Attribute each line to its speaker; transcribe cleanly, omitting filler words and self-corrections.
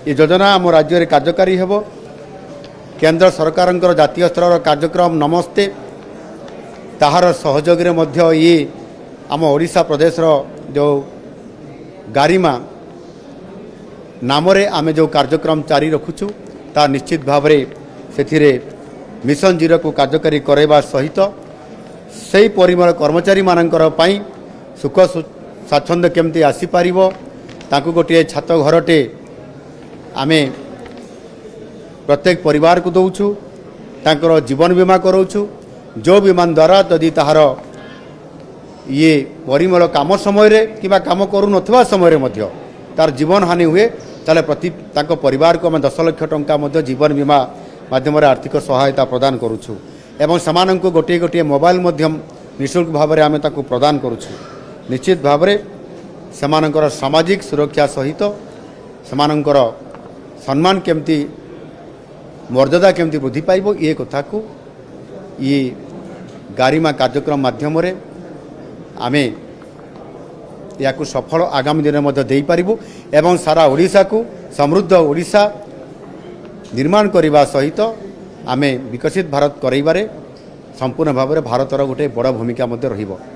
Speaker 1: ये योजना आम राज्य में कार्यकारी हेब केंद्र सरकार जातीय स्तर कार्यक्रम नमस्ते ताहार सहयोग ये आम ओडिशा प्रदेश जो गारिमा नाम आमे जो कार्यक्रम जारी रखुचु ता निश्चित भाव से मिशन जीरो को कार्यकारी करवा सहित से परिमल कर्मचारी मानकर पाई सुख स्वाच्छंद केमती आसीपर ताकू गोटे छात घरटे आमे प्रत्येक परिवार को दौचु तांकर जीवन बीमा कराऊँ जो बीमा द्वारा यदि ताहार ये परिमल काम समय कि काम करू नथिबा समय मध्य तार जीवन हानि हुए ताले प्रति तांको परिवार को 10 लाख टंका जीवन बीमा माध्यम आर्थिक सहायता प्रदान करुछु एवं समान को गोटे गोटे मोबाइल माध्यम निःशुल्क भाव में आम प्रदान करुछु। निश्चित भाव समानकर सामाजिक सुरक्षा सहित समानकर सम्मान केमती मर्यादा केमती वृद्धि पाइबो ये कथा को ये गारिमा कार्यक्रम माध्यम आमे या सफल आगामी दिन में दे पारिबु एवं सारा ओडिशा को समृद्ध ओडिशा निर्माण करने सहित आमे विकसित भारत करइबारे संपूर्ण भाव में भारतर गोटे बड़ भूमिका रहिबो।